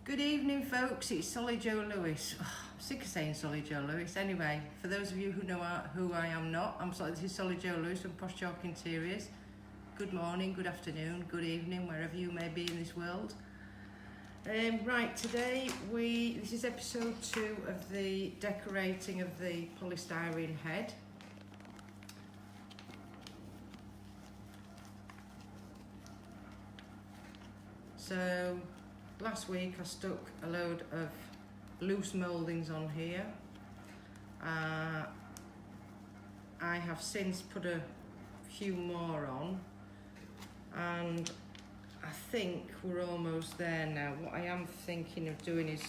Good evening, folks. It's Solly Joe Lewis. Oh, I'm sick of saying Solly Joe Lewis. Anyway, for those of you who know who I am not, this is Solly Joe Lewis from Posh Chalk Interiors. Good morning, good afternoon, good evening, wherever you may be in this world. Right, today this is episode 2 of the decorating of the polystyrene head. So last week I stuck a load of loose mouldings on here. I have since put a few more on, and I think we're almost there now. What I am thinking of doing is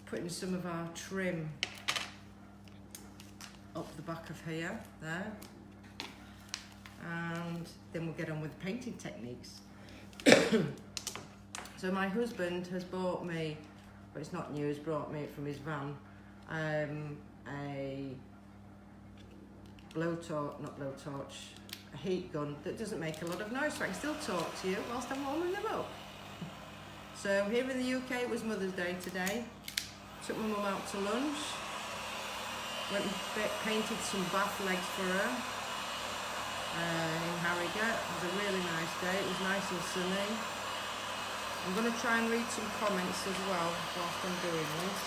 putting some of our trim up the back of here, there, and then we'll get on with the painting techniques. So my husband has bought me, but it's not new, he's brought me from his van, a a heat gun that doesn't make a lot of noise, so I can still talk to you whilst I'm warming them up. So here in the UK it was Mother's Day today. Took my mum out to lunch, went and painted some bath legs for her in Harrogate. It was a really nice day, it was nice and sunny. I'm going to try and read some comments as well whilst I'm doing this.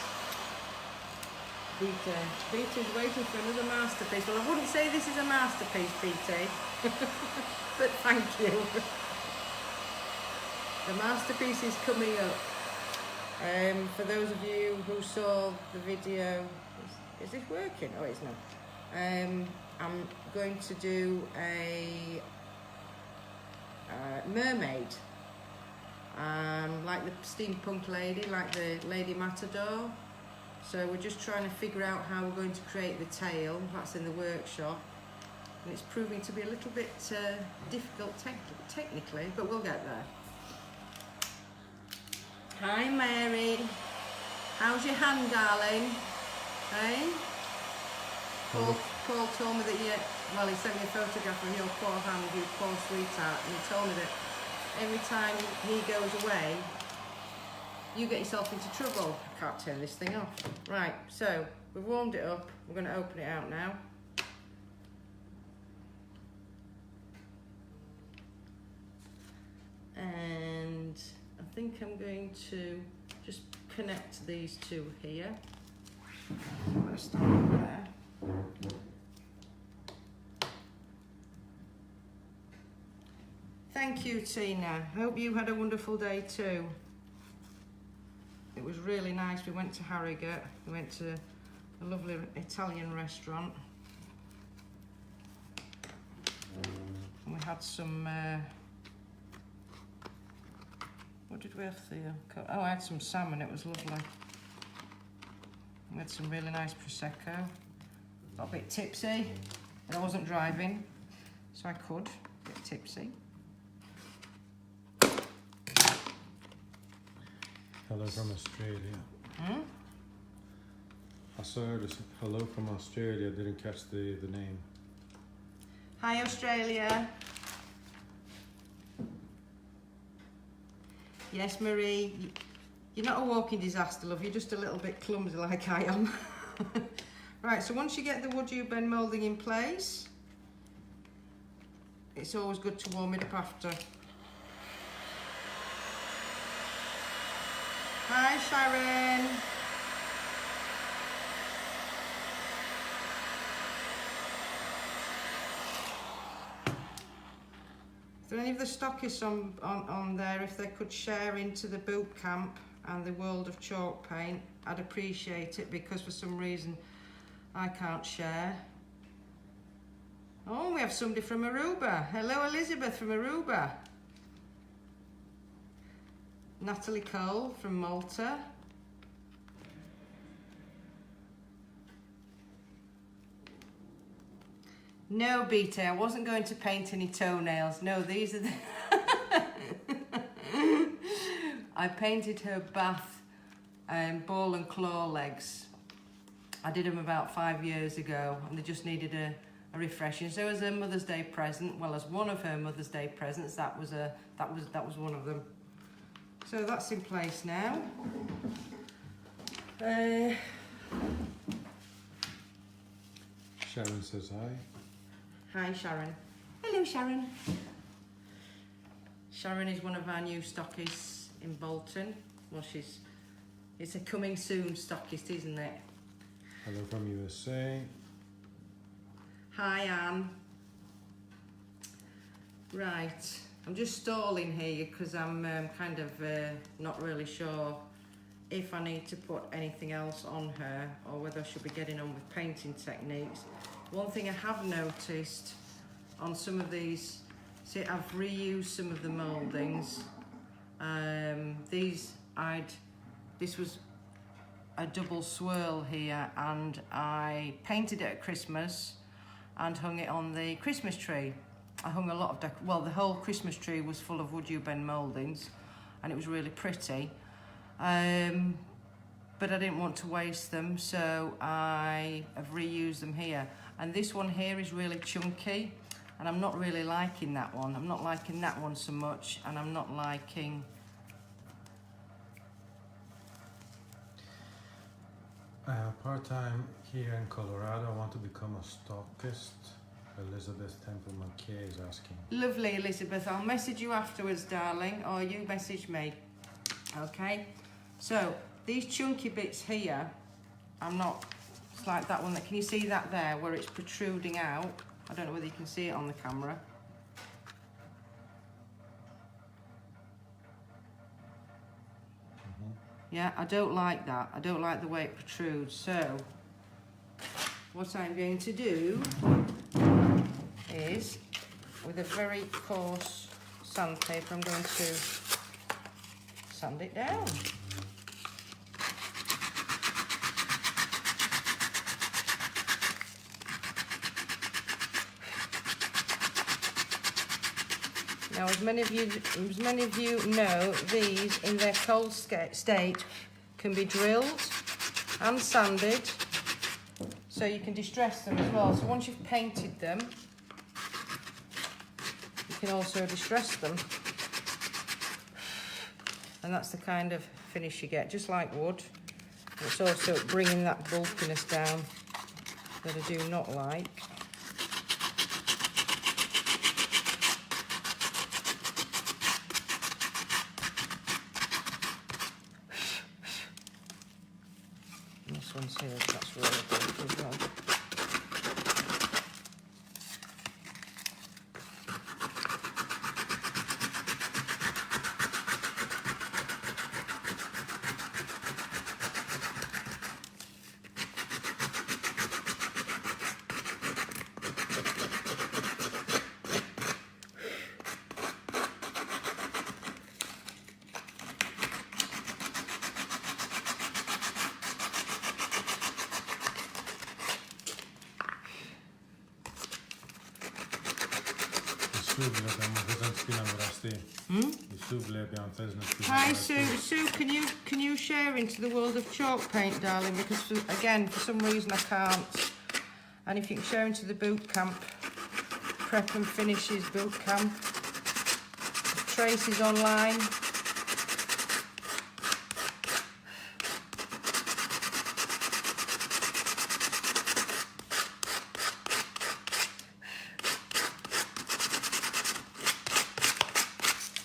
Peter's waiting for another masterpiece. Well, I wouldn't say this is a masterpiece, Peter, but thank you. The masterpiece is coming up. For those of you who saw the video, is this working? Oh, it's not. I'm going to do a mermaid. Like the steampunk lady, like the Lady Matador. So we're just trying to figure out how we're going to create the tail. That's in the workshop, and it's proving to be a little bit difficult technically, but we'll get there. Hi Mary, how's your hand, darling? Hey? Paul told me that he sent me a photograph of your poor hand, you poor sweetheart, and he told me that every time he goes away, you get yourself into trouble. I can't turn this thing off. Right, so we've warmed it up. We're going to open it out now. And I think I'm going to just connect these two here. I'm going to start there. Thank you, Tina. Hope you had a wonderful day too. It was really nice. We went to Harrogate. We went to a lovely Italian restaurant. And we had some, what did we have there? Oh, I had some salmon. It was lovely. We had some really nice Prosecco. Got a bit tipsy, but I wasn't driving, so I could get tipsy. Hello from Australia. I saw this hello from Australia, didn't catch the name. Hi Australia. Yes, Marie, you're not a walking disaster, love, you're just a little bit clumsy like I am. Right, so once you get the WoodUBend moulding in place, it's always good to warm it up after. Hi Sharon. Is there any of the stockists on there, if they could share into the boot camp and the world of chalk paint, I'd appreciate it, because for some reason I can't share. Oh, we have somebody from Aruba. Hello Elizabeth from Aruba. Natalie Cole from Malta. No, Beta, I wasn't going to paint any toenails. No, these are the... I painted her bath ball and claw legs. I did them about 5 years ago, and they just needed refreshing. So as a Mother's Day present, well, as one of her Mother's Day presents, that was one of them. So that's in place now. Sharon says hi. Hi Sharon. Hello Sharon. Sharon is one of our new stockists in Bolton. Well, it's a coming soon stockist, isn't it? Hello from USA. Hi Anne. Right, I'm just stalling here because I'm kind of not really sure if I need to put anything else on her or whether I should be getting on with painting techniques. One thing I have noticed on some of these, see, I've reused some of the mouldings. This was a double swirl here, and I painted it at Christmas and hung it on the Christmas tree. I hung a lot of well, the whole Christmas tree was full of WoodUBend mouldings, and it was really pretty. But I didn't want to waste them, so I have reused them here. And this one here is really chunky, and I'm not really liking that one. I'm not liking that one so much, and I'm not liking... Part-time here in Colorado. I want to become a stockist. Elizabeth Temple McKay is asking. Lovely, Elizabeth. I'll message you afterwards, darling, or you message me. Okay? So, these chunky bits here, it's like that one. Can you see that there, where it's protruding out? I don't know whether you can see it on the camera. Yeah, I don't like that. I don't like the way it protrudes. So, what I'm going to do is, with a very coarse sandpaper, I'm going to sand it down. Now, as many of you know, these in their cold state can be drilled and sanded, so you can distress them as well. So once you've painted them, you can also distress them, and that's the kind of finish you get, just like wood. It's also bringing that bulkiness down that I do not like. This one's here, that's really good as well. Hi Sue, can you share into the world of chalk paint, darling? Because for some reason I can't. And if you can share into the boot camp, prep and finishes boot camp, Tracy's online.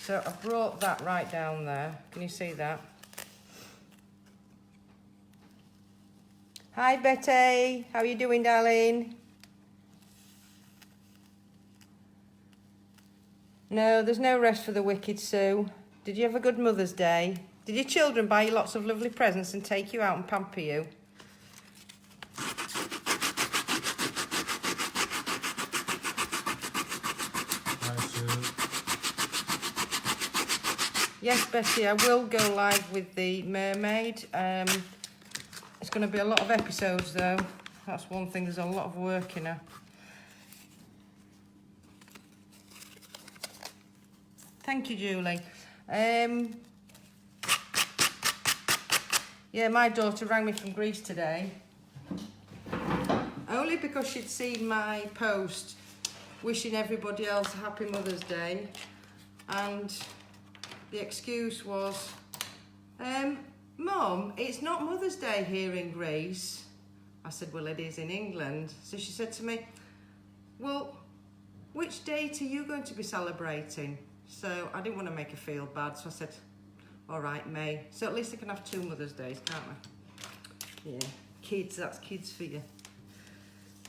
So I've brought that right down there. Can you see that? Hi Betty, how are you doing, darling? No, there's no rest for the wicked, Sue. Did you have a good Mother's Day? Did your children buy you lots of lovely presents and take you out and pamper you? Yes, Betty, I will go live with the mermaid. It's going to be a lot of episodes, though. That's one thing, there's a lot of work in her. Thank you, Julie. Yeah, my daughter rang me from Greece today. only because she'd seen my post wishing everybody else a happy Mother's Day, and the excuse was, Mum, it's not Mother's Day here in Greece. I said, well, it is in England. So she said to me, well, which date are you going to be celebrating? So I didn't want to make her feel bad, so I said, all right, May. So at least I can have 2 Mother's Days, can't I? Yeah, kids, that's kids for you.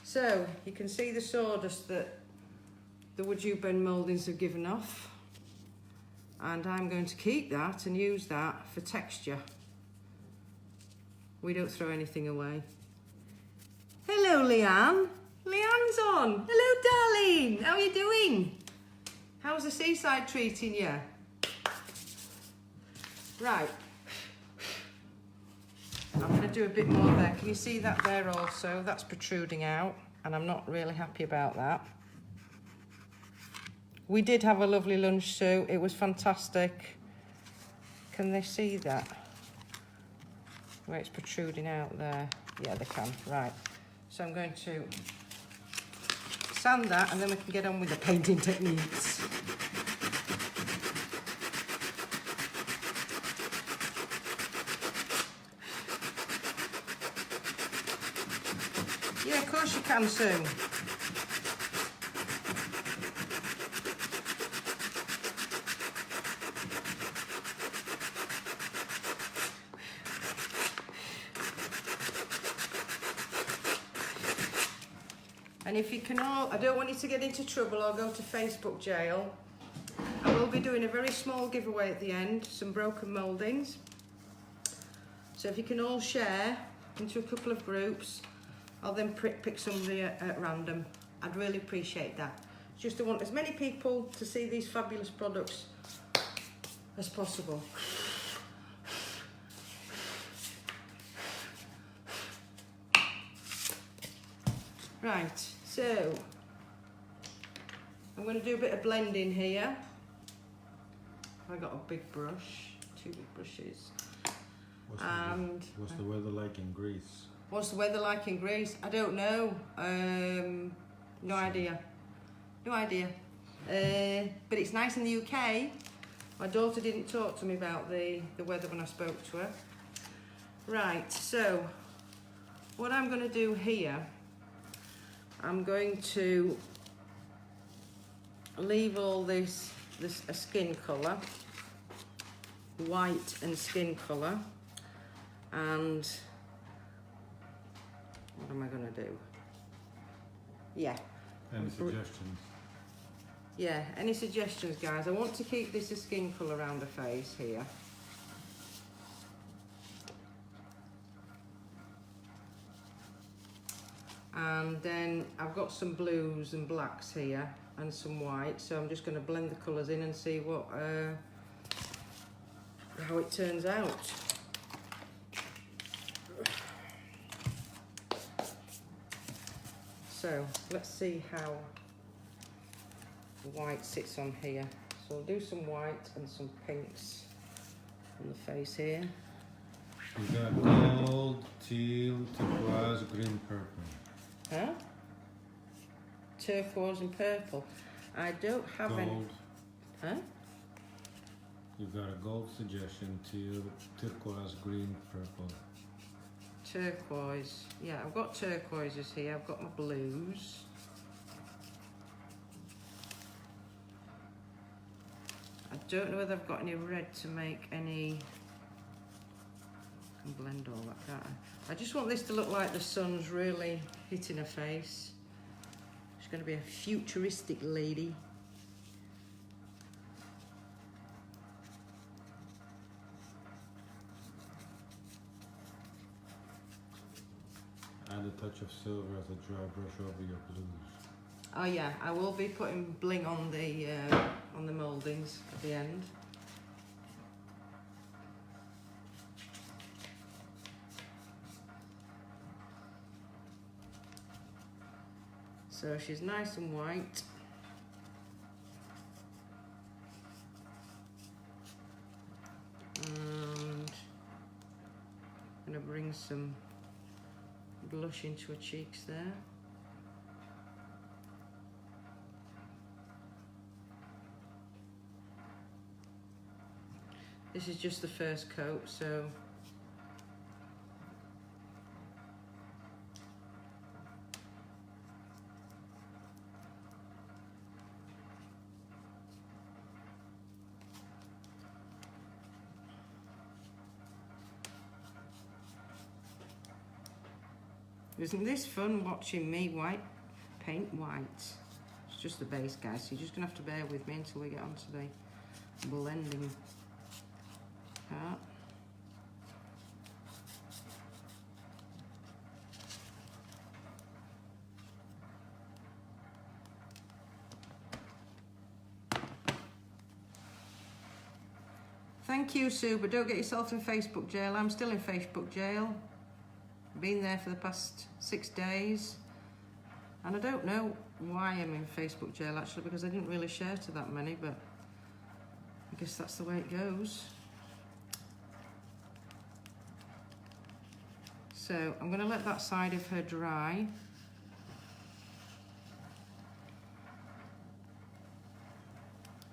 So you can see the sawdust that the WoodUBend mouldings have given off, and I'm going to keep that and use that for texture. We don't throw anything away. Hello, Leanne. Leanne's on. Hello, darling. How are you doing? How's the seaside treating you? Right. I'm going to do a bit more there. Can you see that there also? That's protruding out, and I'm not really happy about that. We did have a lovely lunch, Sue. It was fantastic. Can they see that? Where it's protruding out there. Yeah, they can. Right. So I'm going to sand that, and then we can get on with the painting techniques. Yeah, of course you can, Sue. And if you can all, I don't want you to get into trouble or go to Facebook jail. I will be doing a very small giveaway at the end, some broken mouldings. So if you can all share into a couple of groups, I'll then pick somebody at random. I'd really appreciate that. Just I want as many people to see these fabulous products as possible. Right, so I'm going to do a bit of blending here. I've got a big brush, 2 big brushes. What's the weather like in Greece? What's the weather like in Greece? I don't know. No idea. No idea. But it's nice in the UK. My daughter didn't talk to me about the weather when I spoke to her. Right, so what I'm going to do here, I'm going to leave all this a skin colour, white and skin colour, and what am I going to do? Yeah. Any suggestions? Yeah, any suggestions, guys? I want to keep this a skin colour around the face here. And then I've got some blues and blacks here and some white, so I'm just going to blend the colours in and see what how it turns out. So let's see how the white sits on here. So I'll do some white and some pinks on the face here. You got gold, teal, turquoise, green, purple. Huh? Turquoise and purple. I don't have any. Gold. Huh? You've got a gold suggestion, teal, turquoise, green, purple. Turquoise. Yeah, I've got turquoises here. I've got my blues. I don't know whether I've got any red to make any. I can blend all that, can't I? I just want this to look like the sun's really hitting her face. She's going to be a futuristic lady. Add a touch of silver as a dry brush over your blues. Oh yeah, I will be putting bling on the mouldings at the end. So she's nice and white. And I'm going to bring some blush blush into her cheeks there. This is just the first coat, so isn't this fun watching me paint white? It's just the base, guys, so you're just gonna have to bear with me until we get onto the blending part. Thank you, Sue, but don't get yourself in Facebook jail. I'm still in Facebook jail. Been there for the past 6 days. And I don't know why I'm in Facebook jail, actually, because I didn't really share to that many, but I guess that's the way it goes. So I'm going to let that side of her dry.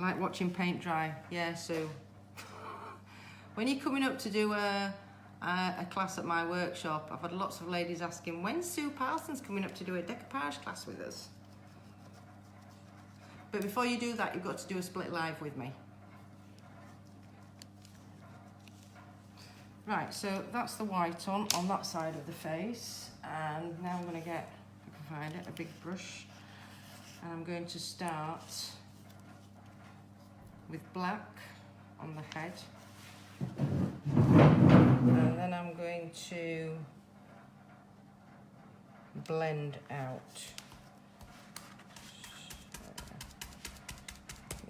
Like watching paint dry. Yeah, so when you're coming up to do a class at my workshop, I've had lots of ladies asking, when's Sue Parsons coming up to do a decoupage class with us? But before you do that, you've got to do a split live with me. Right, so that's the white on that side of the face. And now I'm going to get, if I can find it, a big brush. And I'm going to start with black on the head. And then I'm going to blend out.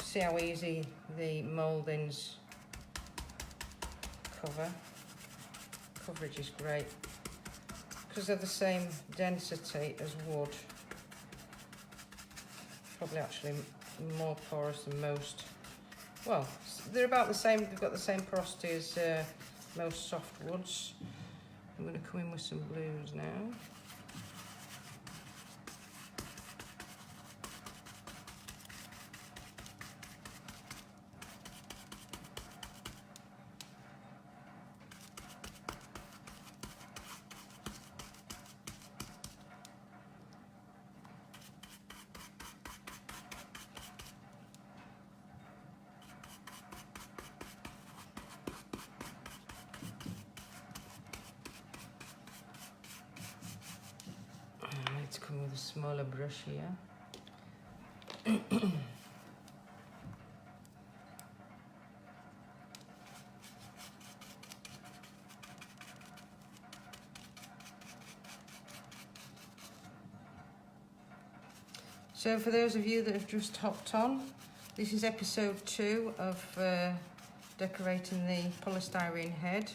See how easy the moldings coverage is great because they're the same density as wood, probably actually more porous than most. Well, they're about the same, they've got the same porosity as most soft woods. I'm going to come in with some blues now. To come with a smaller brush here. So for those of you that have just hopped on, this is episode 2 of decorating the polystyrene head.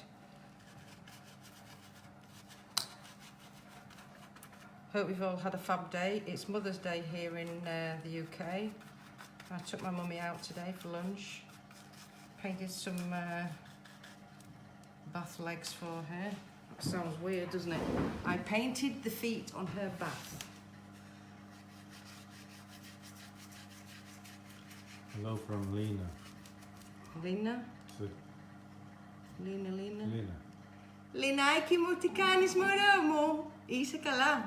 Hope you've all had a fab day. It's Mother's Day here in the UK. I took my mummy out today for lunch. Painted some bath legs for her. That sounds weird, doesn't it? I painted the feet on her bath. Hello from Lena. Lena? So, Lena. Lena. Lena, ki mo tikanis mo raw mo. Isa ka lang.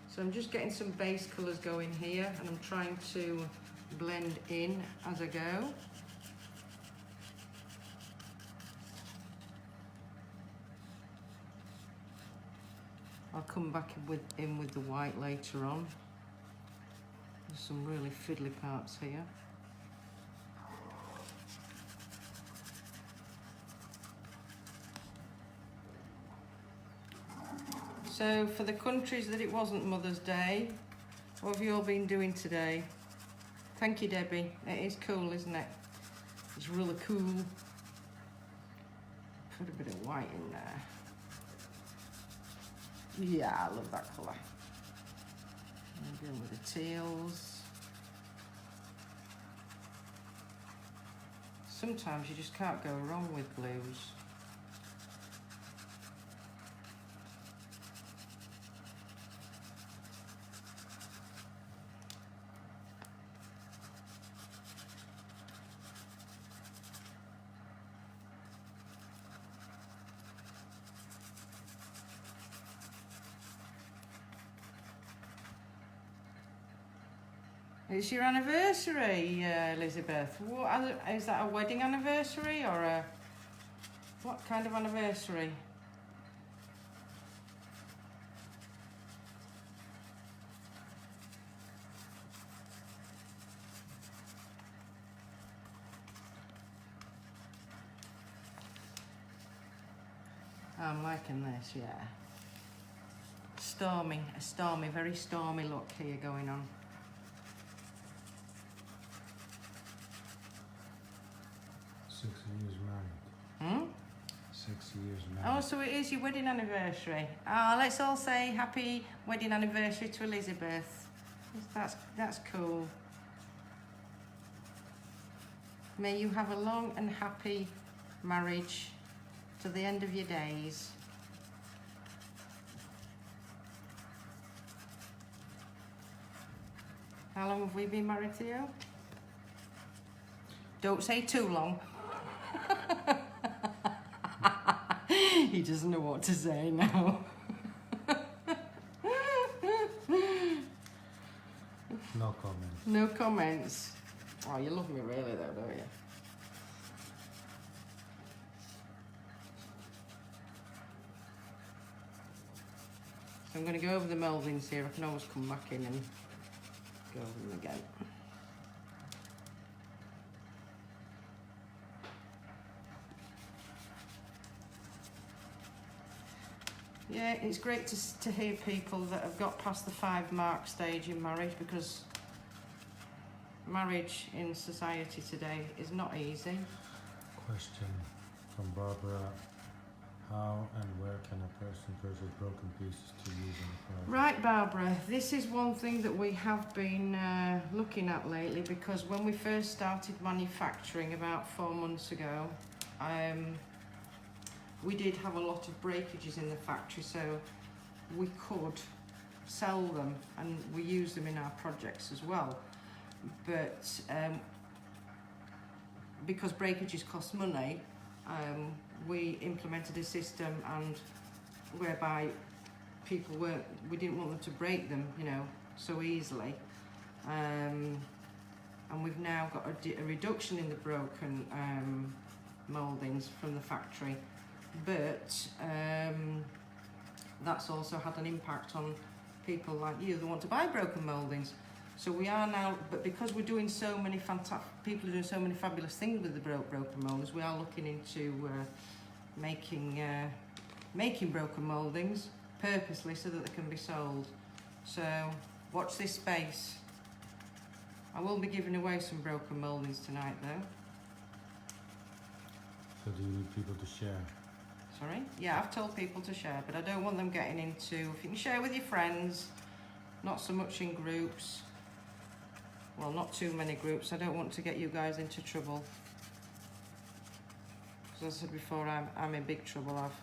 So I'm just getting some base colours going here and I'm trying to blend in as I go. I'll come back in with the white later on. There's some really fiddly parts here. So for the countries that it wasn't Mother's Day, what have you all been doing today? Thank you, Debbie. It is cool, isn't it? It's really cool. Put a bit of white in there. Yeah, I love that colour. Dealing with the teals. Sometimes you just can't go wrong with blues. It's your anniversary, Elizabeth. What, is that a wedding anniversary or a... What kind of anniversary? I'm liking this, yeah. Stormy, a stormy, very stormy look here going on. 6 years married. Hmm? 6 years married. Oh, so it is your wedding anniversary. Oh, let's all say happy wedding anniversary to Elizabeth. That's cool. May you have a long and happy marriage to the end of your days. How long have we been married to you? Don't say too long. He doesn't know what to say now. No comments. No comments. Oh, you love me really though, don't you? So I'm going to go over the mouldings here. I can always come back in and go over them again. Yeah, it's great to hear people that have got past the 5 mark stage in marriage, because marriage in society today is not easy. Question from Barbara. How and where can a person purchase broken pieces to use in the project? Right, Barbara, this is one thing that we have been looking at lately, because when we first started manufacturing about 4 months ago, we did have a lot of breakages in the factory, so we could sell them and we use them in our projects as well. But because breakages cost money, we implemented a system and whereby people we didn't want them to break them, you know, so easily. And we've now got a reduction in the broken mouldings from the factory. But that's also had an impact on people like you that want to buy broken mouldings. So we are now, but because we're doing so many people are doing so many fabulous things with the broken mouldings, we are looking into making broken mouldings purposely so that they can be sold. So watch this space. I will be giving away some broken mouldings tonight though. So do you need people to share? Sorry? Yeah, I've told people to share, but I don't want them getting into, if you can share with your friends, not so much in groups. Well, not too many groups. I don't want to get you guys into trouble. Because as I said before, I'm in big trouble. I've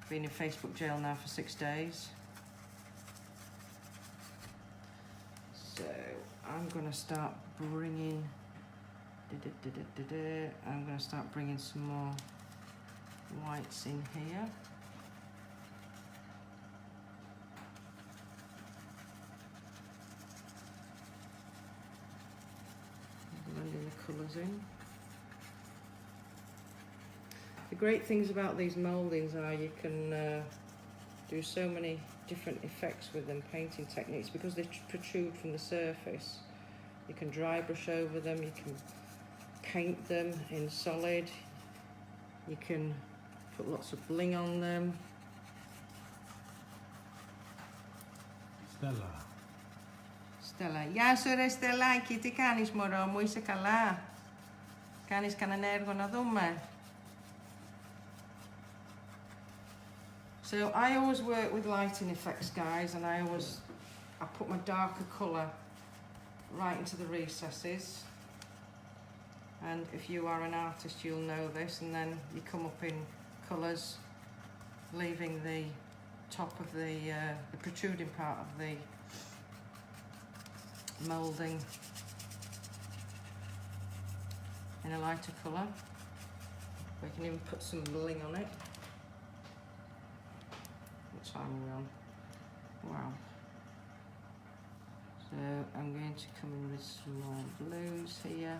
been in Facebook jail now for 6 days. So I'm going to start bringing, I'm going to start bringing some more whites in here. Blending the colours in. The great things about these mouldings are you can do so many different effects with them, painting techniques, because they protrude from the surface. You can dry brush over them, you can paint them in solid, you can put lots of bling on them. Stella. Stella. Γεια σου ρε Στελάκη, τι κάνεις μωρό μου, είσαι καλά? Κάνεις κανένα έργο να δούμε? So I always work with lighting effects, guys, and I always I put my darker colour right into the recesses, and if you are an artist you'll know this, and then you come up in colours, leaving the top of the protruding part of the moulding in a lighter colour. We can even put some bling on it. What time are we on? Wow. So I'm going to come in with some more blues here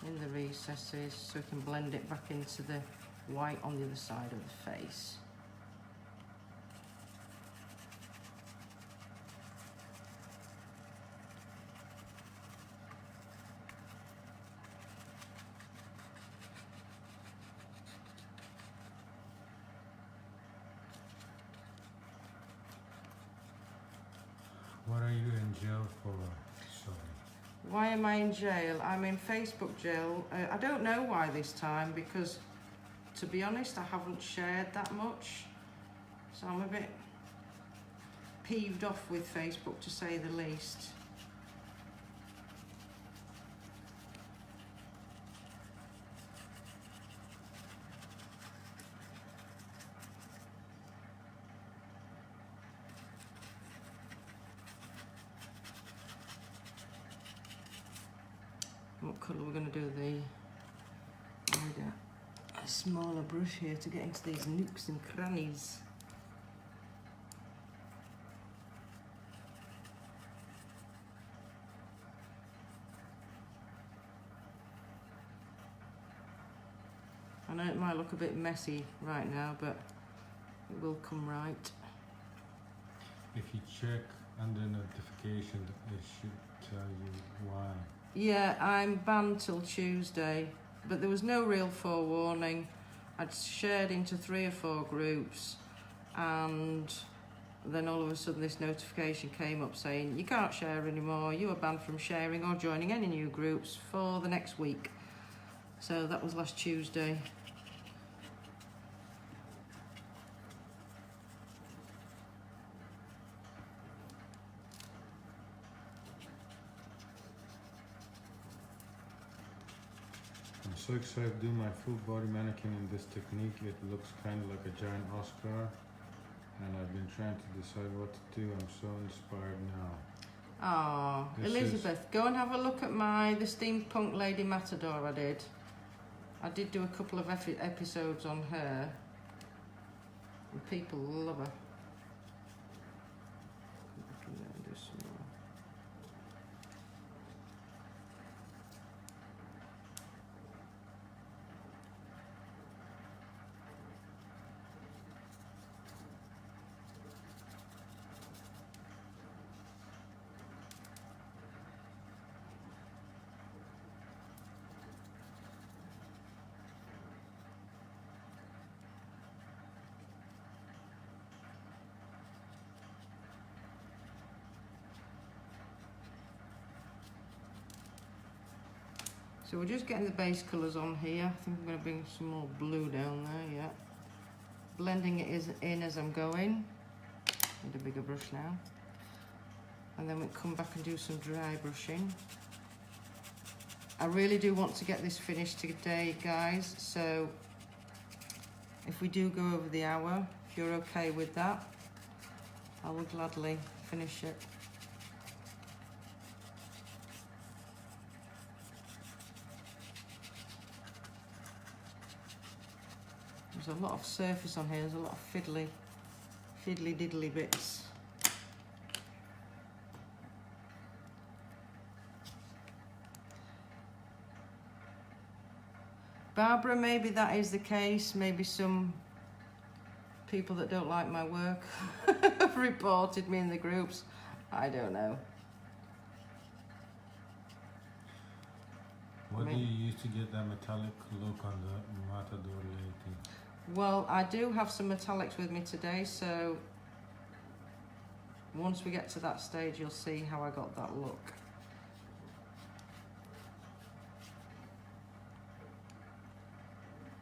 in the recesses so we can blend it back into the white on the other side of the face. What are you in jail for? Sorry. Why am I in jail? I'm in Facebook jail. I don't know why this time, because to be honest I haven't shared that much, so I'm a bit peeved off with Facebook, to say the least. What colour we're going to do? I need a smaller brush here to get into these nooks and crannies. I know it might look a bit messy right now, but it will come right. If you check under notification, it should tell you why. Yeah, I'm banned till Tuesday, but there was no real forewarning. I'd shared into 3 or 4 groups, and then all of a sudden this notification came up saying you can't share anymore, you are banned from sharing or joining any new groups for the next week. So that was last Tuesday. I'm so excited to do my full body mannequin in this technique. It looks kind of like a giant Oscar, and I've been trying to decide what to do. I'm so inspired now. Oh, Elizabeth, go and have a look at the Steampunk Lady Matador I did do a couple of episodes on her, and people love her. Do some more. So we're just getting the base colours on here. I think I'm going to bring some more blue down there, yeah. Blending it in as I'm going. Need a bigger brush now. And then we'll come back and do some dry brushing. I really do want to get this finished today, guys, so if we do go over the hour, if you're okay with that, I will gladly finish it. There's a lot of surface on here, there's a lot of fiddly diddly bits. Barbara, maybe that is the case. Maybe some people that don't like my work have reported me in the groups. I don't know. What do you use to get that metallic look on the Matador lady? Well, I do have some metallics with me today, so once we get to that stage, you'll see how I got that look.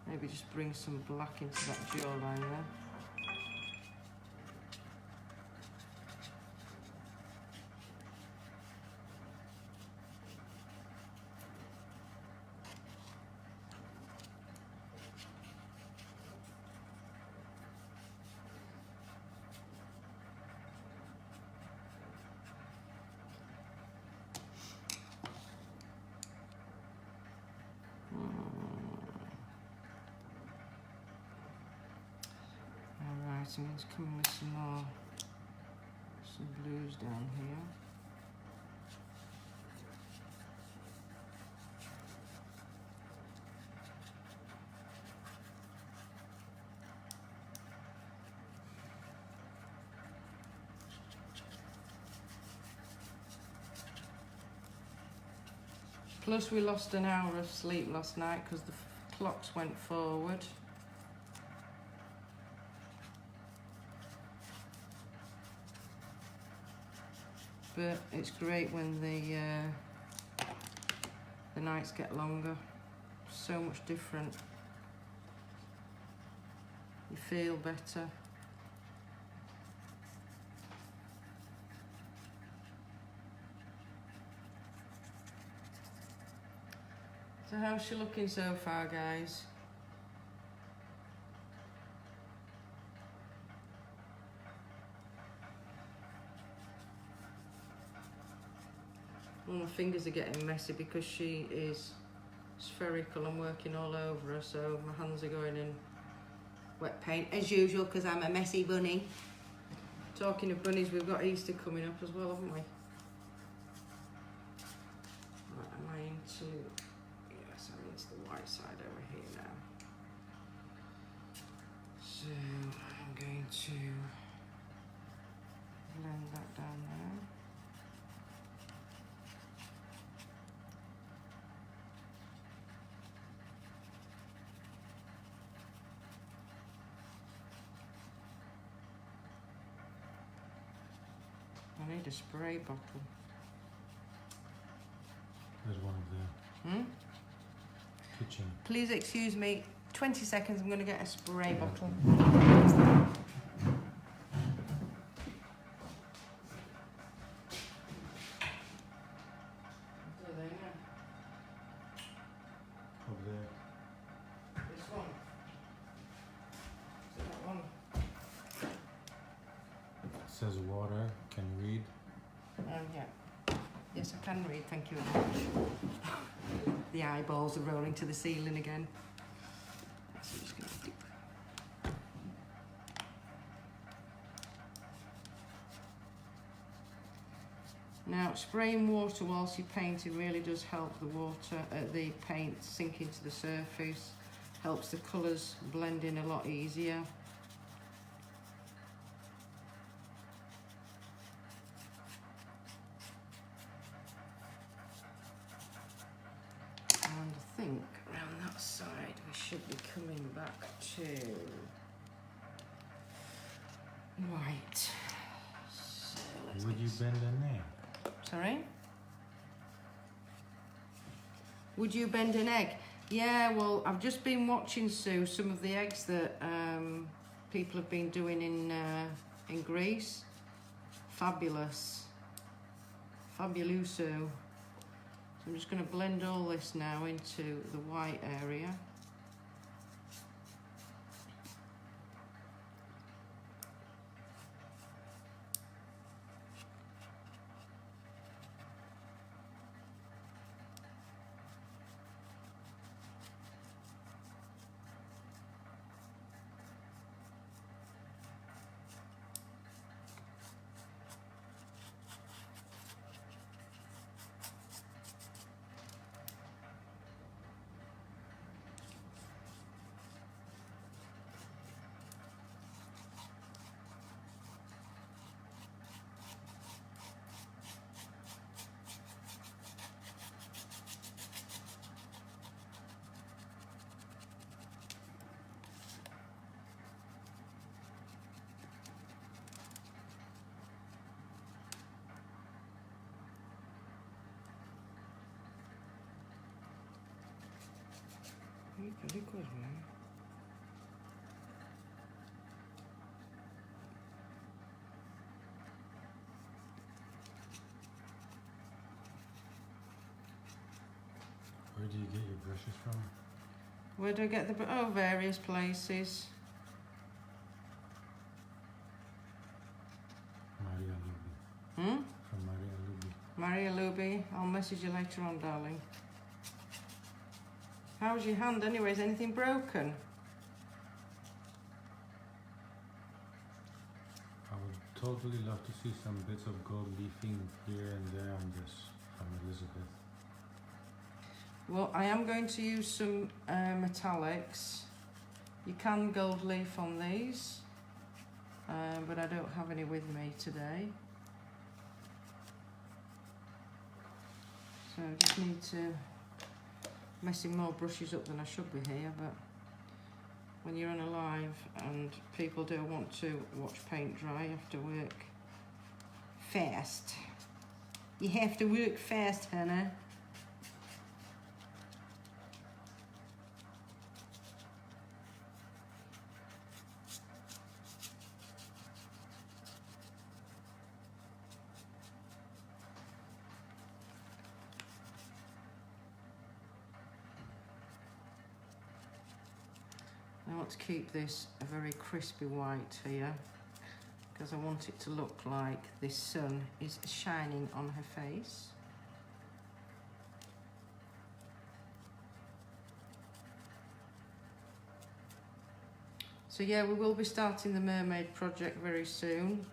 Maybe just bring some black into that jawline there. Someone's coming with some blues down here. Plus we lost an hour of sleep last night because the clocks went forward. But it's great when the nights get longer. So much different. You feel better. So how's she looking so far, guys? Well, my fingers are getting messy because she is spherical and working all over her, so my hands are going in wet paint as usual because I'm a messy bunny. Talking of bunnies, we've got Easter coming up as well, haven't we? Right, am I into... Yes, I'm into the white side over here now. So I'm going to blend that down there. I need a spray bottle. There's one of the kitchen. Please excuse me, 20 seconds, I'm going to get a spray bottle. Up there. This one. Is it that one? It says water. Can you read? Yeah. Yes, I can read, thank you very much. The eyeballs are rolling to the ceiling again. So I'm just going to dip. Now, spraying water whilst you're painting really does help the the paint sink into the surface, helps the colours blend in a lot easier. And I think around that side we should be coming back to white. So let's Would you bend a nail? Sorry? Would you bend an egg? Yeah, well, I've just been watching, Sue, some of the eggs that people have been doing in Greece. Fabulous. Fabuloso. So I'm just going to blend all this now into the white area. Pretty good, man. Where do you get your brushes from? Where do I get the... Oh, various places. Maria Luby. Hmm? From Maria Luby. Maria Luby, I'll message you later on, darling. How's your hand anyway? Is anything broken? totally love to see some bits of gold leafing here and there on this from Elizabeth. Well, I am going to use some metallics. You can gold leaf on these, but I don't have any with me today. So I just need to messing more brushes up than I should be here, but when you're on a live and people do want to watch paint dry, you have to work fast. You have to work fast, Hannah. I want to keep this a very crispy white here because I want it to look like this sun is shining on her face. So yeah, we will be starting the mermaid project very soon.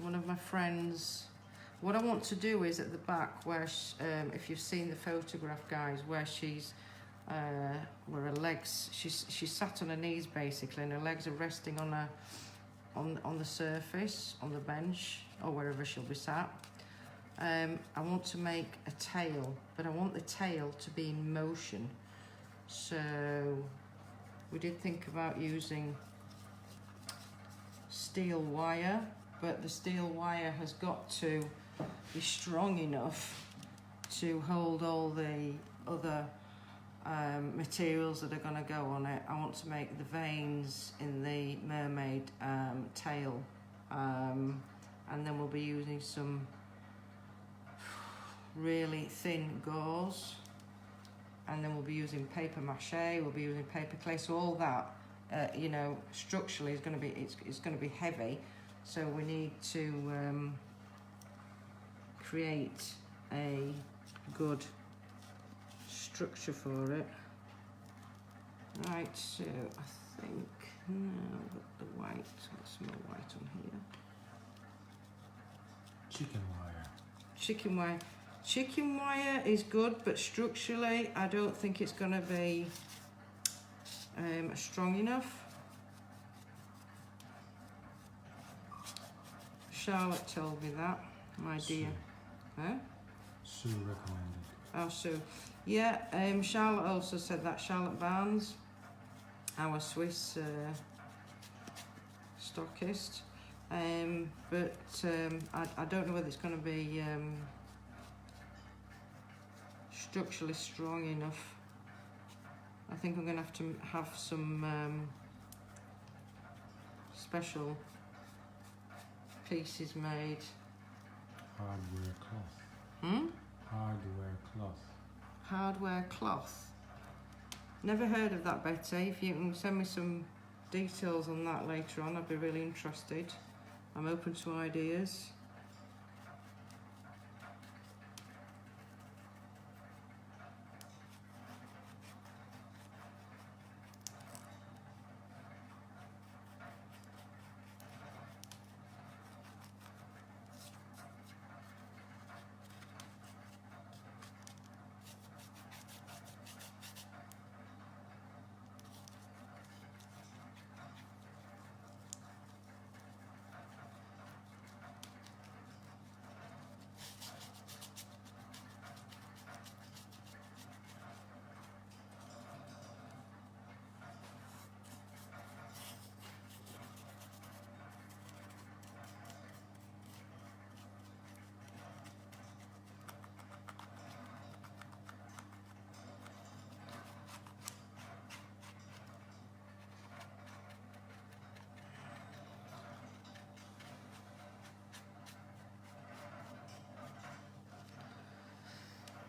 One of my friends, what I want to do is at the back where, if you've seen the photograph guys, where she's where her legs, she's sat on her knees basically, and her legs are resting on her on the surface, on the bench or wherever she'll be sat. I want to make a tail, but I want the tail to be in motion. So we did think about using steel wire, but the steel wire has got to be strong enough to hold all the other materials that are going to go on it. I want to make the veins in the mermaid tail, and then we'll be using some really thin gauze, and then we'll be using paper mache, we'll be using paper clay, so all that you know, structurally is going to be, it's going to be heavy, so we need to create a good structure for it. Right, so I think now I've got the white, got some more white on here. Chicken wire. Chicken wire. Chicken wire is good, but structurally I don't think it's going to be strong enough. Charlotte told me that, my dear. Huh? Sue recommended. Oh, Sue. Yeah, Charlotte also said that. Charlotte Barnes, our Swiss stockist. But I don't know whether it's going to be structurally strong enough. I think I'm going to have some special pieces made. Hardware cloth. Hmm? Hardware cloth. Hardware cloth. Never heard of that, Betty. If you can send me some details on that later on, I'd be really interested. I'm open to ideas.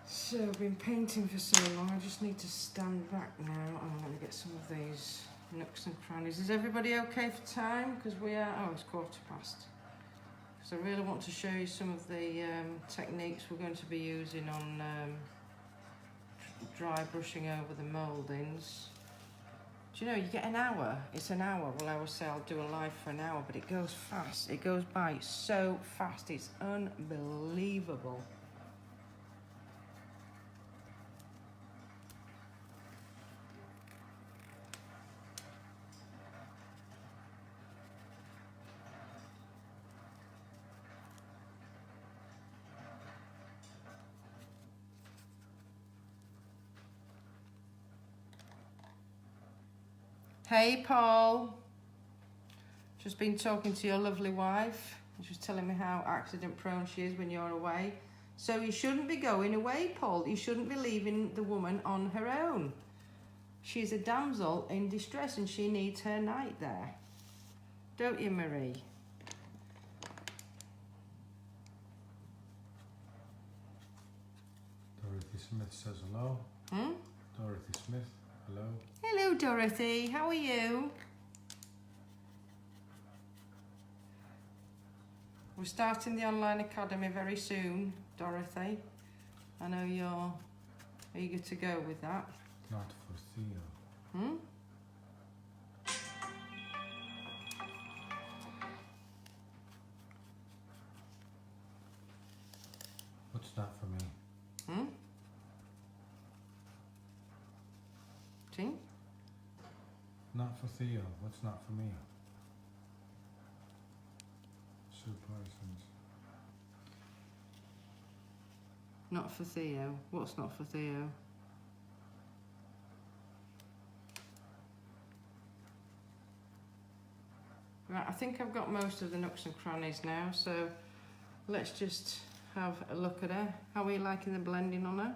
So I've been painting for so long, I just need to stand back now. I'm going to get some of these nooks and crannies. Is everybody okay for time? Because we are, oh, it's 15:15. Because I really want to show you some of the techniques we're going to be using on dry brushing over the mouldings. Do you know, you get an hour, it's an hour. Well, I always say I'll do a live for an hour, but it goes fast. It goes by so fast, it's unbelievable. Hey, Paul. Just been talking to your lovely wife. She was telling me how accident prone she is when you're away. So you shouldn't be going away, Paul. You shouldn't be leaving the woman on her own. She's a damsel in distress and she needs her night there. Don't you, Marie? Dorothy Smith says hello. Dorothy Smith, hello. Hello, Dorothy. How are you? We're starting the online academy very soon, Dorothy. I know you're eager to go with that. Not for Theo. What's not for me? See? Not for Theo. What's not for me? Sue Parsons. Not for Theo. What's not for Theo? Right, I think I've got most of the nooks and crannies now, so let's just have a look at her. How are you liking the blending on her?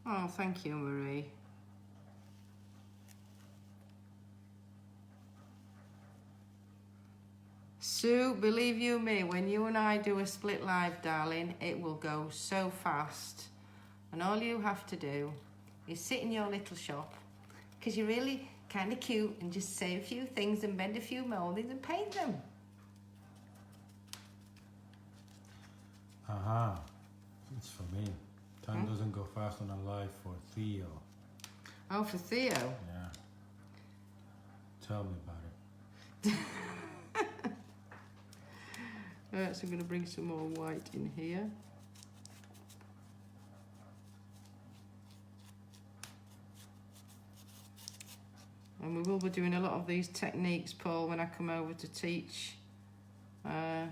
Oh, thank you, Marie. Sue, believe you me, when you and I do a split live, darling, it will go so fast. And all you have to do is sit in your little shop, because you're really kind of cute, and just say a few things and bend a few moldings and paint them. Aha. It's for me. Time doesn't go fast on a live for Theo. Oh, for Theo? Yeah. Tell me about it. So I'm going to bring some more white in here. And we will be doing a lot of these techniques, Paul, when I come over to teach at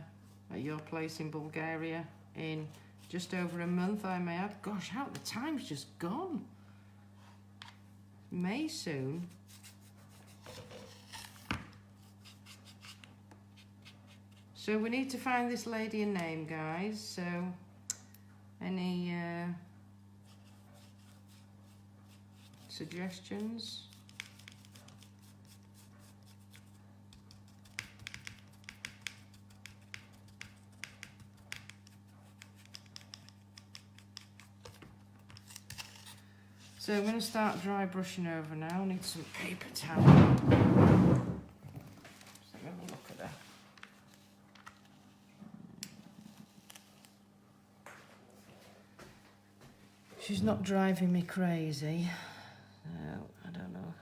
your place in Bulgaria in just over a month, I may add. Gosh, how the time's just gone. May soon. So we need to find this lady a name, guys. So any suggestions? So I'm going to start dry brushing over now. I need some paper towel. Just have a look at her. She's not driving me crazy. No, I don't know.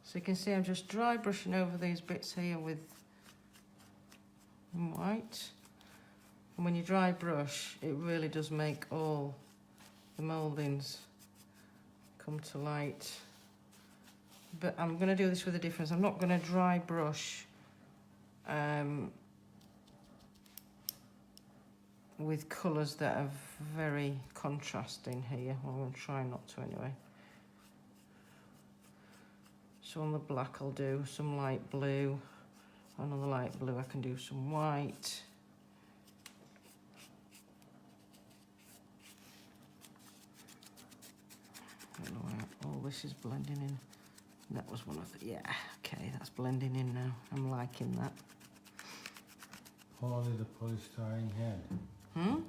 So you can see I'm just dry brushing over these bits here with white. And when you dry brush, it really does make all the mouldings come to light. But I'm going to do this with a difference. I'm not going to dry brush with colours that are very contrasting here. Well, I'm trying not to anyway. So on the black I'll do some light blue, and on the light blue I can do some white. I don't know where all this is blending in. That was one of the, yeah, okay, that's blending in now. I'm liking that. Poly the polystyrene head. Hmm?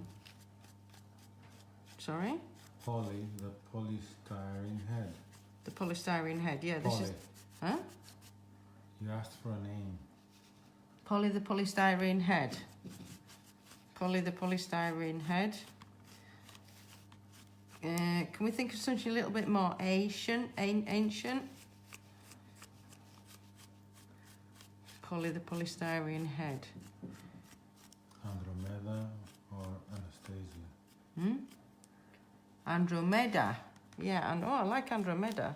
Sorry? Poly the polystyrene head. The polystyrene head, yeah, this Poly. is, huh? You asked for a name. Polly the polystyrene head. Polly the polystyrene head. Can we think of something a little bit more ancient? Polly the polystyrene head. Andromeda or Anastasia? Hmm? Andromeda. Yeah, and oh, I like Andromeda.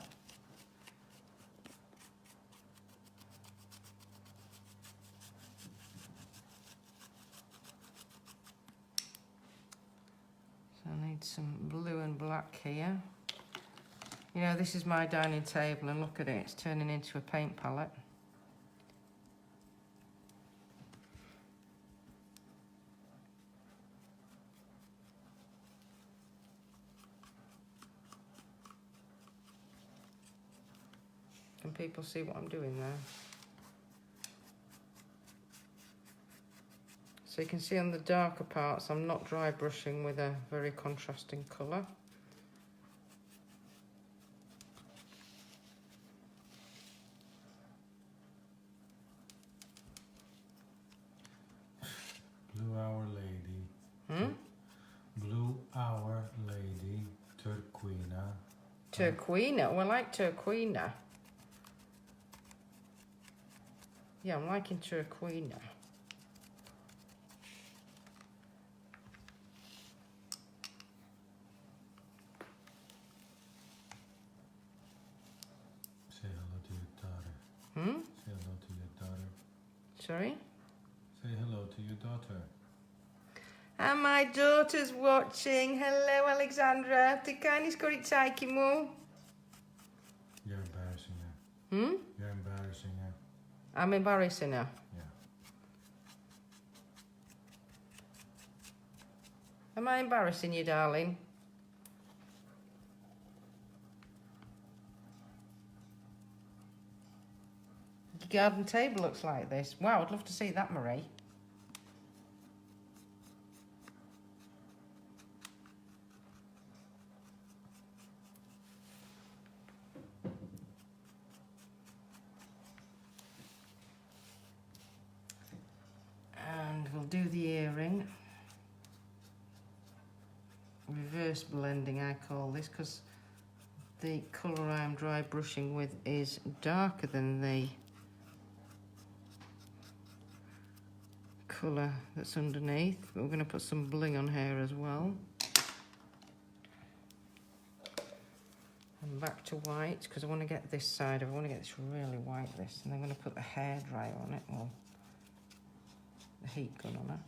So I need some blue and black here. You know, this is my dining table, and look at it, it's turning into a paint palette. Can people see what I'm doing there? So you can see on the darker parts I'm not dry brushing with a very contrasting colour. Blue Hour Lady. Hmm? Blue Hour Lady. Turquina. Turquina. Well, I like Turquina. Yeah, I'm liking Turquina. Say hello to your daughter. Hmm? Say hello to your daughter. Sorry? Say hello to your daughter. And my daughter's watching. Hello, Alexandra. Ty kindly skory cajki mu. You're embarrassing her. Hmm? You're embarrassing her. I'm embarrassing her. Yeah. Am I embarrassing you, darling? Your garden table looks like this. Wow, I'd love to see that, Marie. And we'll do the earring. Reverse blending, I call this, because the colour I'm dry brushing with is darker than the colour that's underneath. But we're going to put some bling on here as well. And back to white, because I want to get this side, I want to get this really white, this. And I'm going to put the hair dryer on it, or the heat gun on it.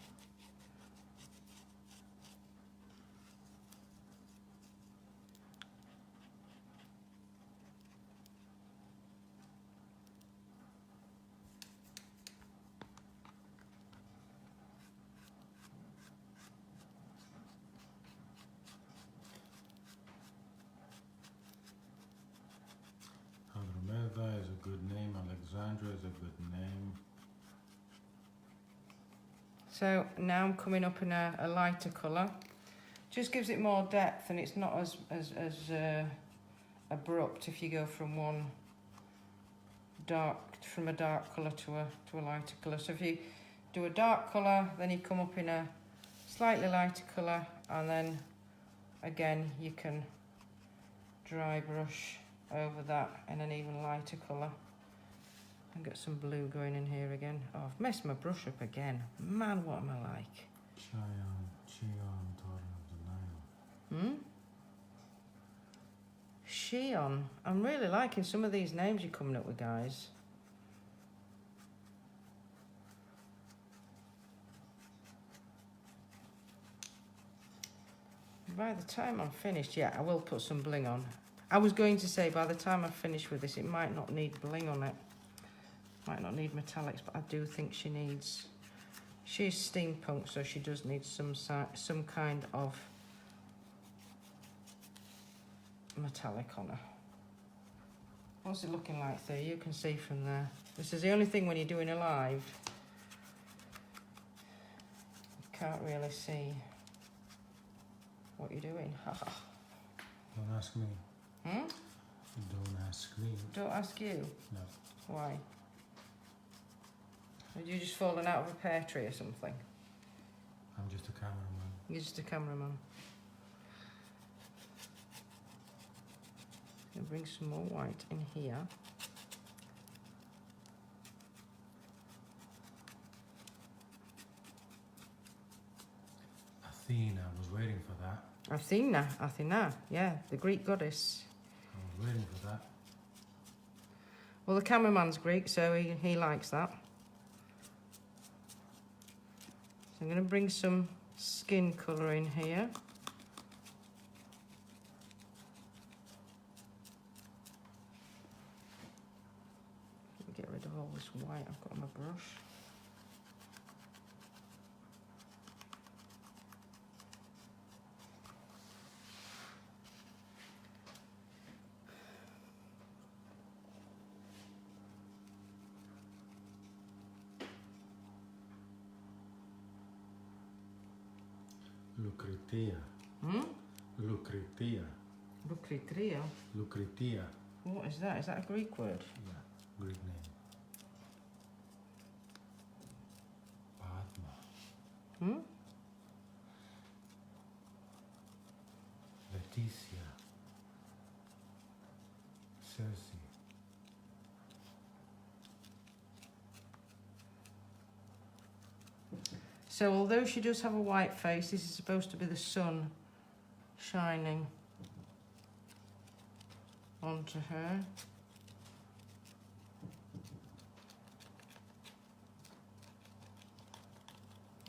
Andromeda is a good name. Alexandra is a good name. So now I'm coming up in a lighter colour. Just gives it more depth, and it's not as abrupt if you go from a dark colour to a lighter colour. So if you do a dark colour, then you come up in a slightly lighter colour, and then again you can dry brush over that in an even lighter colour. And get some blue going in here again. Oh, I've messed my brush up again. Man, what am I like? Cheon, daughter of the Nile. Cheon. I'm really liking some of these names you're coming up with, guys. By the time I'm finished, yeah, I will put some bling on. I was going to say by the time I'm finished with this, it might not need bling on it. Might not need metallics, but I do think she needs... She's steampunk, so she does need some kind of metallic on her. What's it looking like there? You can see from there. This is the only thing when you're doing a live. You can't really see what you're doing. Don't ask me. Hmm? Don't ask me. Don't ask you? No. Why? Had you just fallen out of a pear tree or something? I'm just a cameraman. You're just a cameraman. I'll bring some more white in here. Athena, I was waiting for that. Athena, yeah, the Greek goddess. I was waiting for that. Well, the cameraman's Greek, so he likes that. So I'm going to bring some skin colour in here. Get rid of all this white I've got on my brush. Lucretia. Hmm? Lucretia. Lucretria? Lucretia. What is that? Is that a Greek word? Yeah, Greek name. Padma. Hmm? Leticia. Circe. So although she does have a white face, this is supposed to be the sun shining onto her.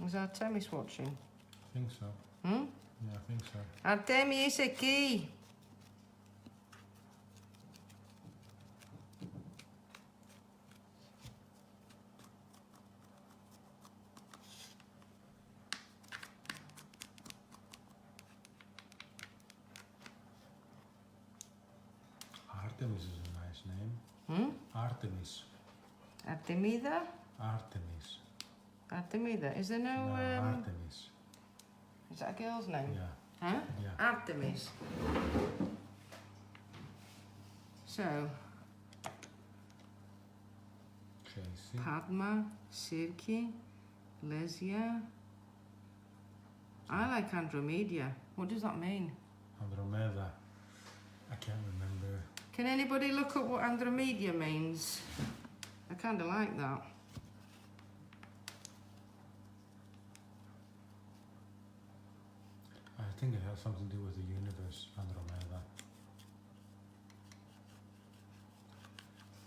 Is Artemis watching? I think so. Hmm? Yeah, I think so. Artemis, εκεί! Artemis is a nice name. Hmm? Artemis. Artemida? Artemis. Artemida. Is there no... Artemis. Is that a girl's name? Yeah. Huh? Yeah. Artemis. So, Tracy. Padma, Circe, Lesia. I like Andromeda. What does that mean? Andromeda. I can't remember. Can anybody look up what Andromeda means? I kind of like that. I think it has something to do with the universe, Andromeda.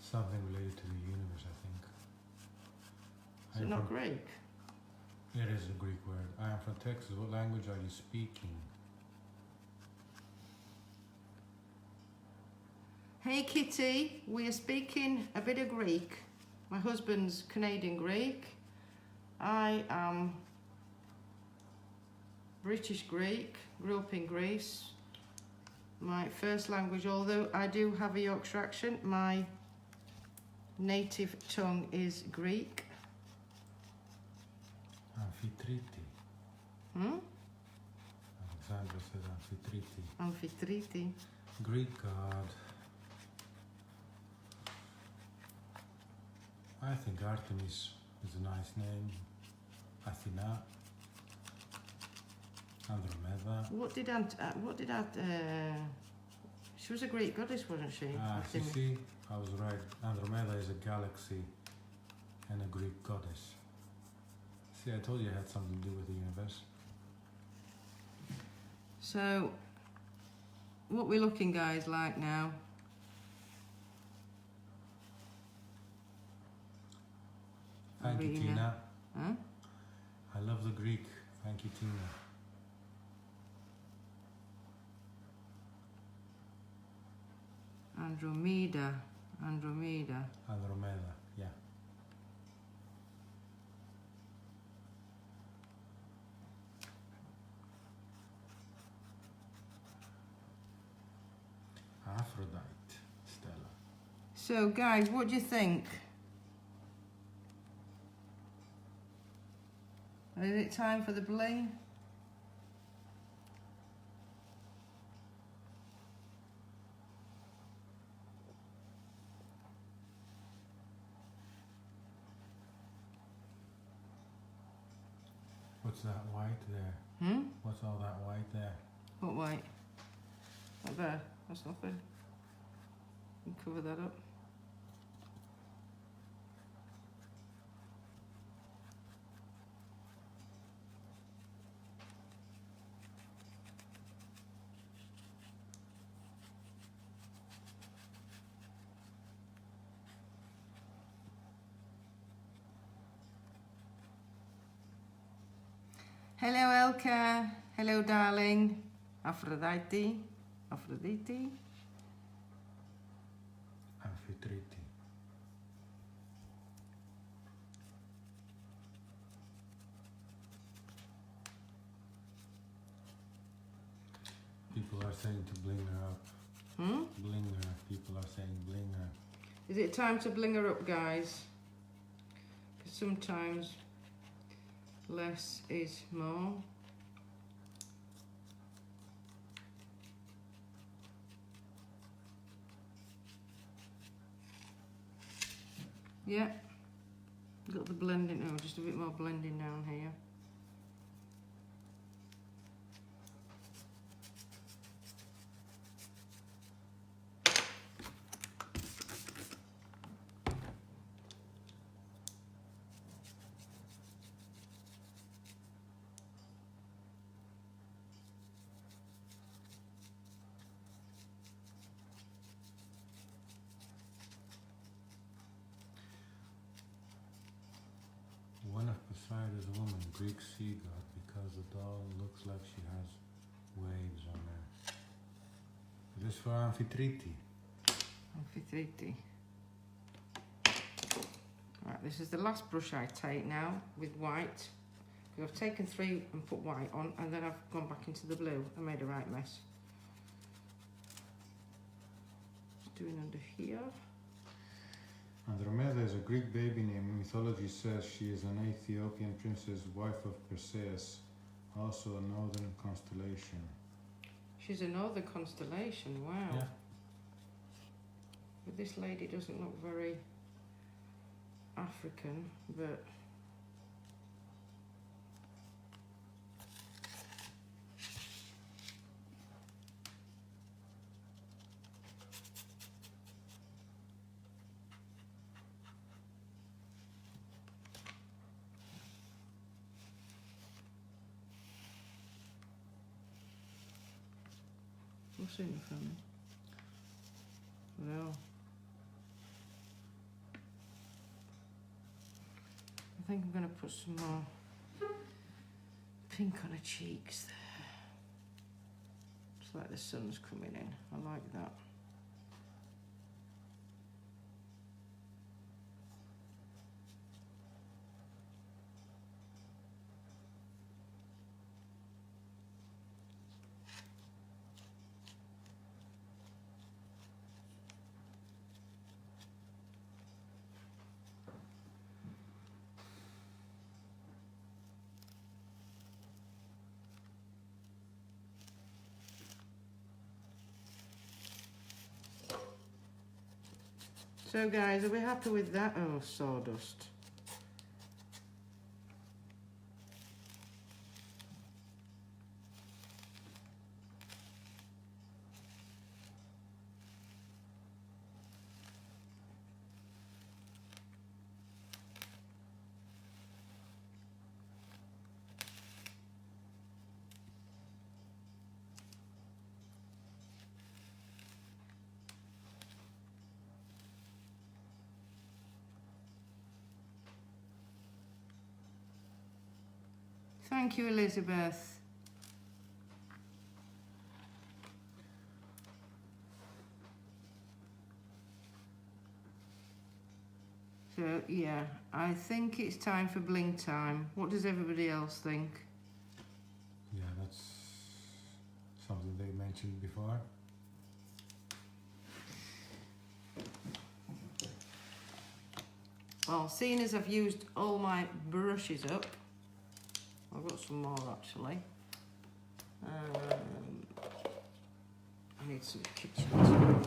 Something related to the universe, I think. Is it not Greek? It is a Greek word. I am from Texas. What language are you speaking? Hey Kitty, we are speaking a bit of Greek. My husband's Canadian Greek. I am British Greek, grew up in Greece. My first language, although I do have a Yorkshire accent, my native tongue is Greek. Amphitrite. Hmm? Alexandra said Amphitrite. Amphitrite. Greek god. I think Artemis is a nice name. Athena. Andromeda. She was a Greek goddess, wasn't she? See, I was right. Andromeda is a galaxy and a Greek goddess. See, I told you it had something to do with the universe. So, what we're looking, guys, like now. Thank you, Arena. Tina. Huh? I love the Greek. Thank you, Tina. Andromeda. Andromeda, yeah. Aphrodite, Stella. So guys, what do you think? Is it time for the bling? What's that white there? What's all that white there? What white? Not there. That's nothing. You can cover that up. Hello Elka. Hello darling. Aphrodite. Aphrodite. Amphitrite. People are saying to bling her up. Bling her. People are saying bling her. Is it time to bling her up, guys? Because sometimes less is more. Yeah, got the blending. Oh, just a bit more blending down here. One of Poseidon's woman, Greek sea god, because the doll looks like she has waves on her. Is this for Amphitrite? Amphitrite. Right, this is the last brush I take now with white. Because I've taken 3 and put white on, and then I've gone back into the blue. I made a right mess. Just doing under here. Andromeda is a Greek baby name. Mythology says she is an Ethiopian princess, wife of Perseus, also a northern constellation. She's a northern constellation, wow. Yeah. But this lady doesn't look very African, but what's in it for me? No. I think I'm going to put some more pink on her cheeks there. It's like the sun's coming in. I like that. So guys, are we happy with that? Oh, sawdust. Thank you, Elizabeth. yeah, I think it's time for bling time. What does everybody else think? Yeah, that's something they mentioned before. Well, seeing as I've used all my brushes up, I've got some more actually. I need some kitchen towel.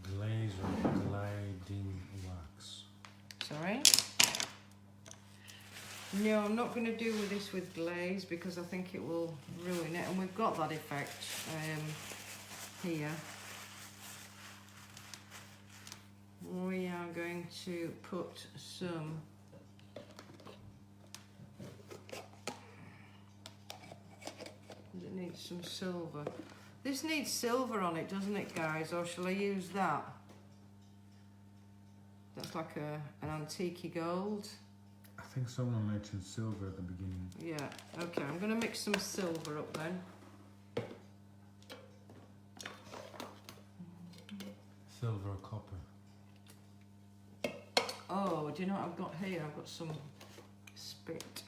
Glaze or gliding wax. Sorry? No, I'm not going to do with this with glaze because I think it will ruin it, and we've got that effect here. We are going to put some it needs some silver. This needs silver on it, doesn't it, guys? Or shall I use that? That's like an antique gold. I think someone mentioned silver at the beginning. Yeah, okay, I'm going to mix some silver up then. Silver or copper? Oh, do you know what I've got here? I've got some spit.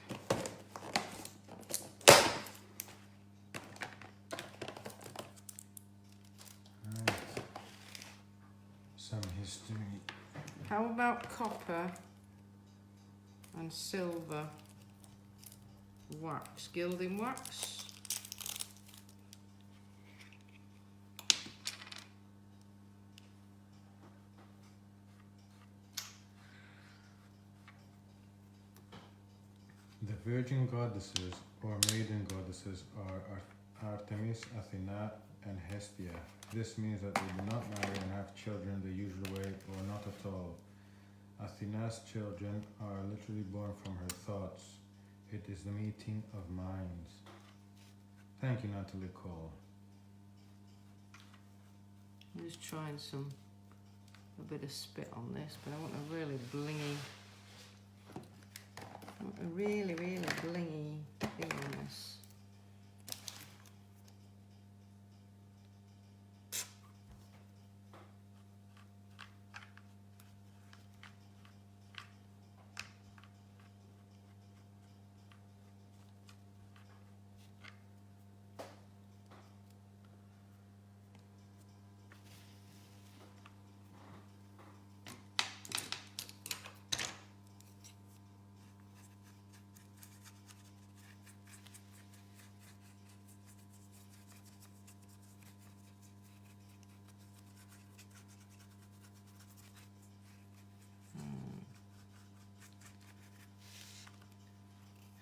Right. Some history. How about copper and silver wax, gilding wax? The virgin goddesses or maiden goddesses are Artemis, Athena, and Hestia. This means that they do not marry and have children the usual way or not at all. Athena's children are literally born from her thoughts. It is the meeting of minds. Thank you, Natalie Cole. I'm just trying a bit of spit on this, but I want a really blingy, really blingy thing on this.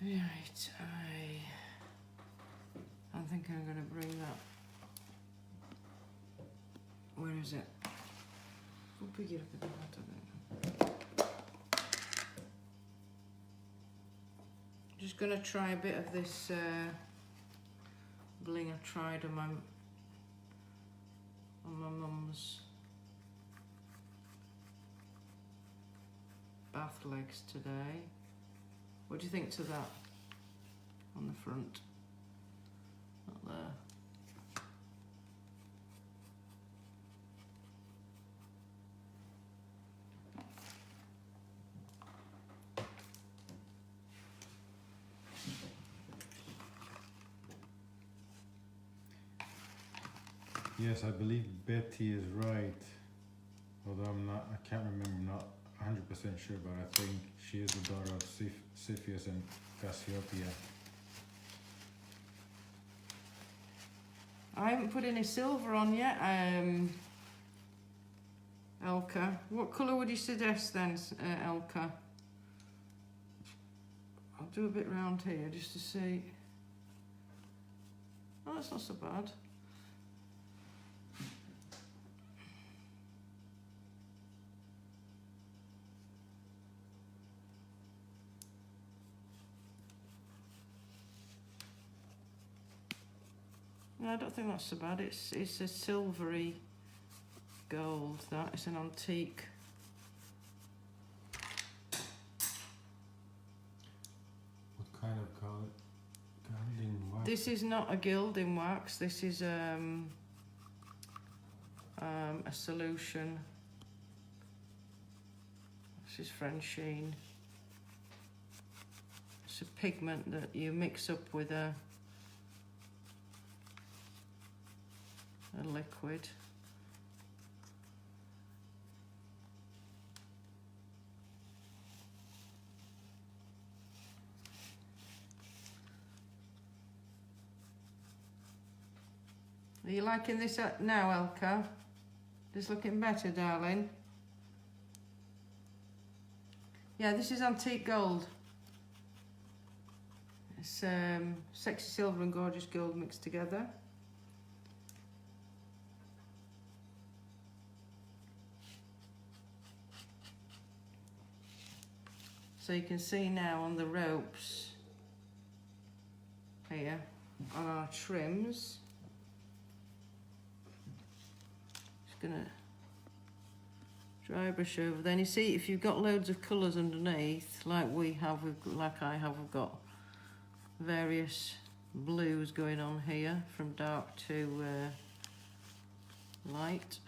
Right, I think I'm going to bring that. Where is it? Just going to try a bit of this bling I tried on my mum's bath legs today. What do you think to that on the front? Not there. Yes, I believe Betty is right. Although I can't remember, not 100% sure, but I think she is the daughter of Cepheus and Cassiopeia. I haven't put any silver on yet, Elka. What colour would you suggest then, Elka? I'll do a bit round here just to see. Oh, that's not so bad. No, I don't think that's so bad. It's a silvery gold. That it's an antique. call it? Gilding wax. This is not a gilding wax, this is a solution. This is French sheen. It's a pigment that you mix up with a liquid. Are you liking this now, Elka? This looking better, darling? Yeah, this is antique gold. It's sexy silver and gorgeous gold mixed together. So you can see now on the ropes here on our trims. Just gonna dry brush over. Then you see if you've got loads of colours underneath, like we have, like I have, we've got various blues going on here from dark to light.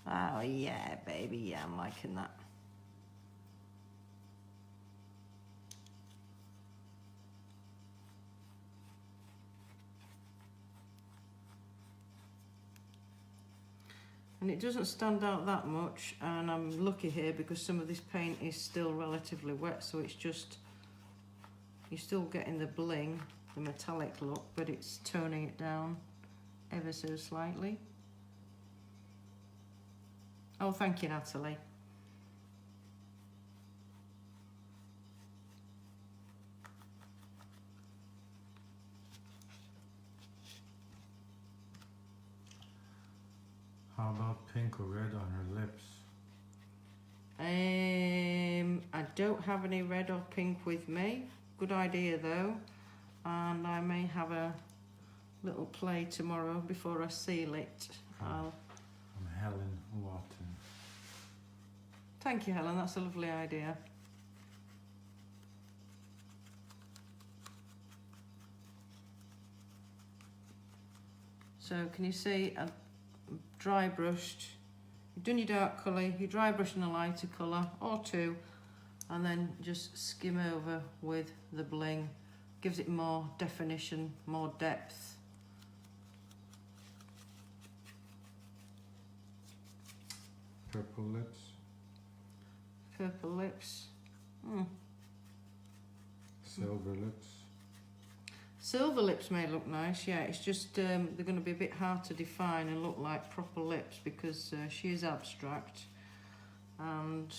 Oh yeah, baby, yeah, I'm liking that. And it doesn't stand out that much, and I'm lucky here because some of this paint is still relatively wet, so it's just, you're still getting the bling, the metallic look, but it's toning it down ever so slightly. Oh, thank you, Natalie. How about pink or red on her lips? I don't have any red or pink with me. Good idea though. And I may have a little play tomorrow before I seal it. I'm Helen Wharton. Thank you, Helen, that's a lovely idea. So can you see I dry brushed, you've done your dark colour, you dry brush in a lighter colour or two, and then just skim over with the bling. Gives it more definition, more depth. Purple lips. Purple lips. Silver lips. Silver lips may look nice, yeah, it's just they're going to be a bit hard to define and look like proper lips because she is abstract. And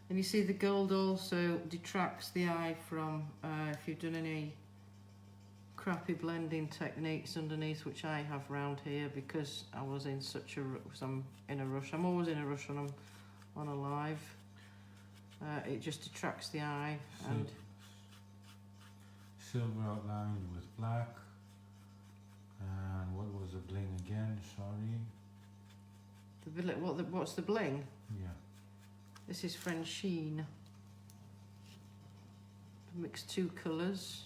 and you see the gold also detracts the eye from if you've done any crappy blending techniques underneath, which I have round here because I was in such a rush. I'm in a rush. I'm always in a rush when I'm on a live. It just detracts the eye. And silver outlined with black. And what was the bling again? Sorry. What's the bling? Yeah. This is French sheen. Mix two colours.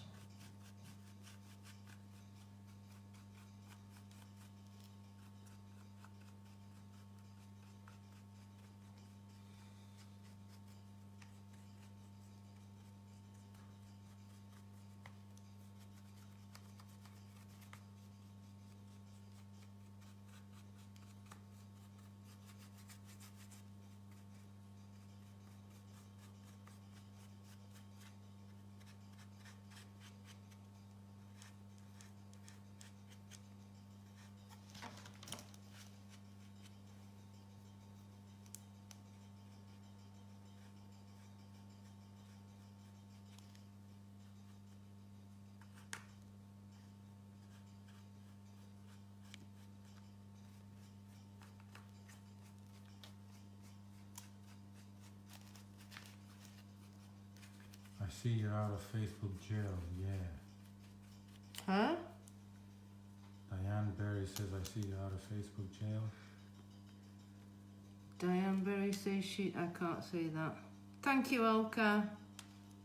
I see you're out of Facebook jail, yeah. Huh? Diane Berry says I see you're out of Facebook jail. Diane Berry says I can't see that. Thank you, Olka.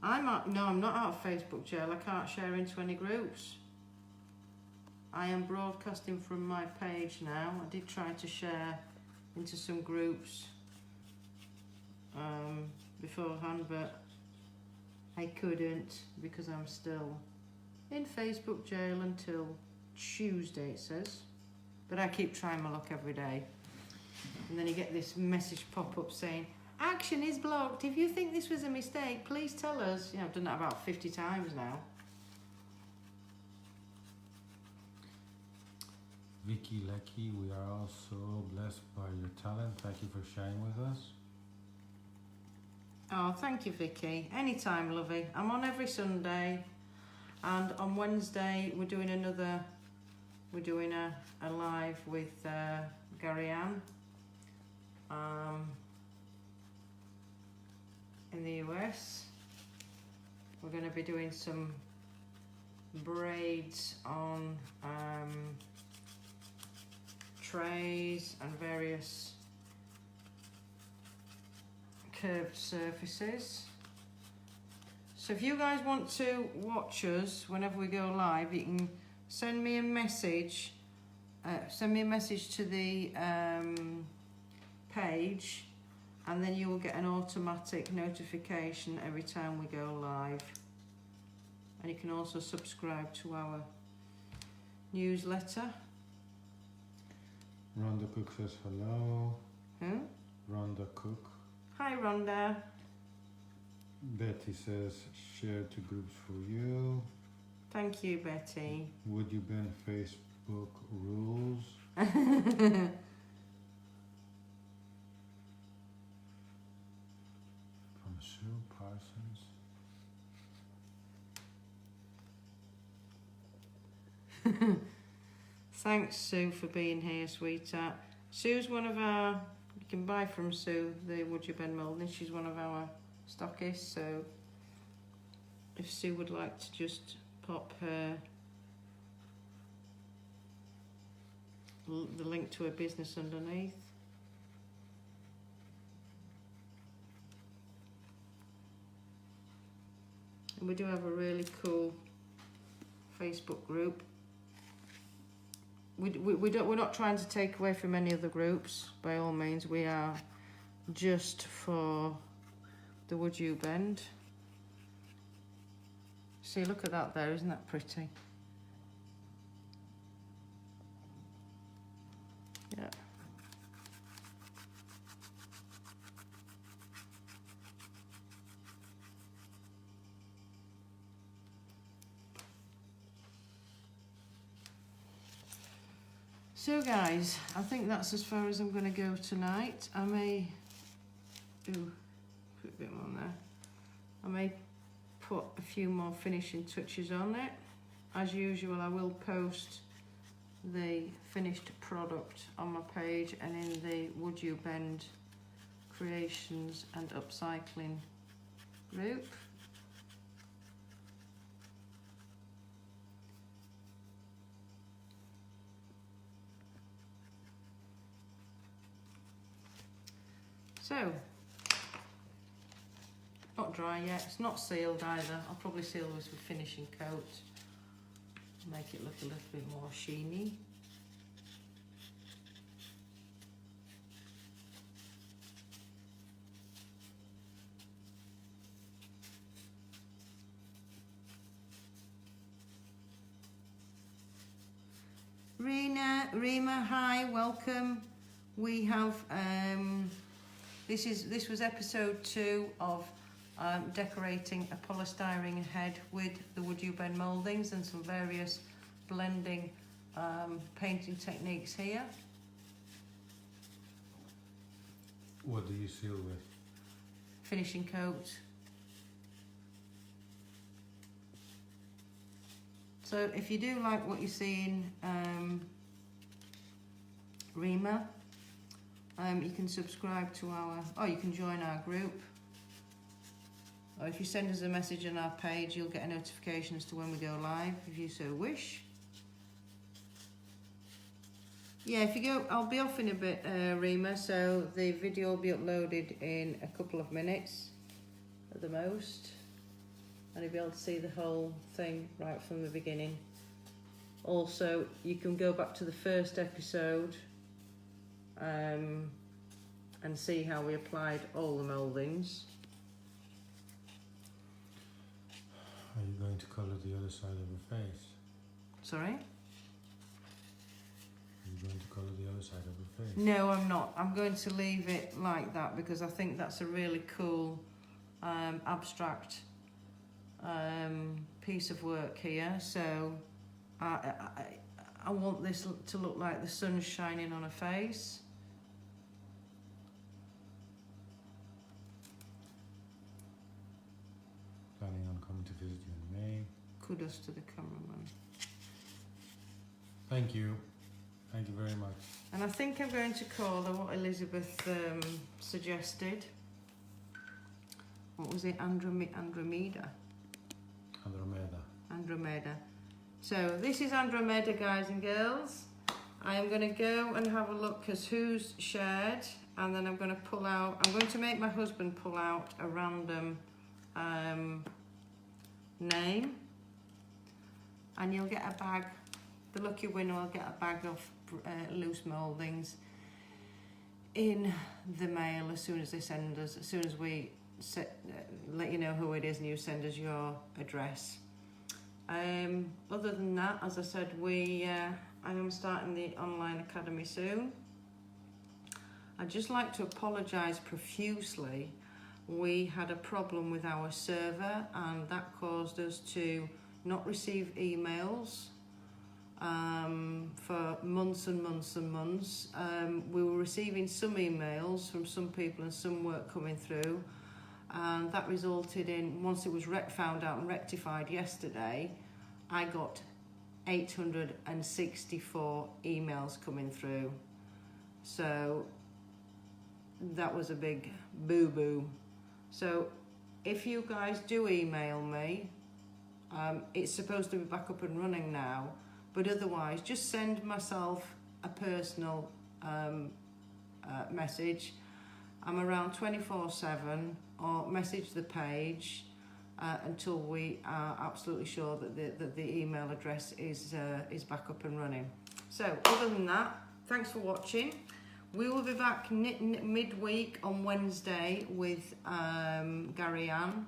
I'm not out of Facebook jail. I can't share into any groups. I am broadcasting from my page now. I did try to share into some groups beforehand, but I couldn't because I'm still in Facebook jail until Tuesday, it says. But I keep trying my luck every day. And then you get this message pop up saying, action is blocked. If you think this was a mistake, please tell us. I've done that about 50 times now. Vicky Lecky, we are all so blessed by your talent. Thank you for sharing with us. Oh, thank you, Vicky. Anytime, lovey. I'm on every Sunday. And on Wednesday, we're doing a live with Gary Ann in the US. We're going to be doing some braids on trays and various curved surfaces. So if you guys want to watch us whenever we go live, you can send me a message. Send me a message to the page, and then you will get an automatic notification every time we go live. And you can also subscribe to our newsletter. Rhonda Cook says hello. Who? Rhonda Cook. Hi, Rhonda. Betty says share to groups for you. Thank you, Betty. WoodUBend Facebook rules. From Sue Parsons. Thanks, Sue, for being here, sweetheart. Sue's one of our, you can buy from Sue the WoodUBend moldings. She's one of our stockists, so if Sue would like to just pop her the link to her business underneath. And we do have a really cool Facebook group. We're not trying to take away from any other groups, by all means. We are just for the WoodUBend. See, look at that there, isn't that pretty? Yeah. So guys, I think that's as far as I'm going to go tonight. I may put a bit more on there. I may put a few more finishing touches on it. As usual, I will post the finished product on my page and in the WoodUBend Creations and Upcycling group. So, not dry yet, it's not sealed either. I'll probably seal this with finishing coat, make it look a little bit more sheeny. Rima, hi, welcome. We have this was episode 2 of decorating a polystyrene head with the WoodUBend moldings and some various blending painting techniques here. What do you seal with? Finishing coat. So if you do like what you see in Rima, you can subscribe to our, you can join our group. or if you send us a message on our page, you'll get a notification as to when we go live, if you so wish. Yeah, if you go, I'll be off in a bit, Rima, so the video will be uploaded in a couple of minutes at the most, and you'll be able to see the whole thing right from the beginning. Also, you can go back to the first episode and see how we applied all the mouldings. Are you going to colour the other side of her face? Sorry? Are you going to colour the other side of her face? No, I'm not. I'm going to leave it like that because I think that's a really cool abstract piece of work here. So I want this to look like the sun's shining on her face. Planning on coming to visit you in May. Kudos to the cameraman. Thank you. Thank you very much. And I think I'm going to call her what Elizabeth suggested. What was it? Andromeda? Andromeda. Andromeda. So this is Andromeda, guys and girls. I am going to go and have a look as who's shared, and then I'm going to pull out, I'm going to make my husband pull out a random name, and you'll get a bag. The lucky winner will get a bag of loose mouldings in the mail as soon as they send us, as soon as we let you know who it is and you send us your address. Other than that, as I said, I am starting the online academy soon. I'd just like to apologise profusely. We had a problem with our server and that caused us to not receive emails for months and months and months. We were receiving some emails from some people and some work coming through, and that resulted in, once it was found out and rectified yesterday, I got 864 emails coming through. So that was a big boo-boo. So if you guys do email me, it's supposed to be back up and running now, but otherwise just send myself a personal message. I'm around 24/7, or message the page until we are absolutely sure that the email address is back up and running. So other than that, thanks for watching. We will be back midweek on Wednesday with Gary Ann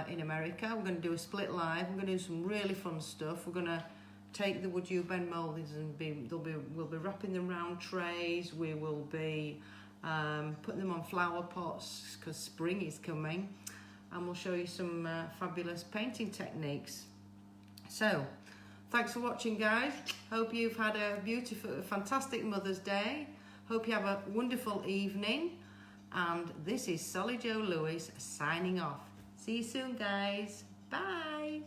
in America. We're going to do a split live. We're going to do some really fun stuff. We're going to take the WoodUBend mouldings and we'll be wrapping them around trays. We will be putting them on flower pots because spring is coming, and we'll show you some fabulous painting techniques. So thanks for watching, guys. Hope you've had a beautiful, fantastic Mother's Day. Hope you have a wonderful evening, and this is Solly Joe Lewis signing off. See you soon, guys. Bye.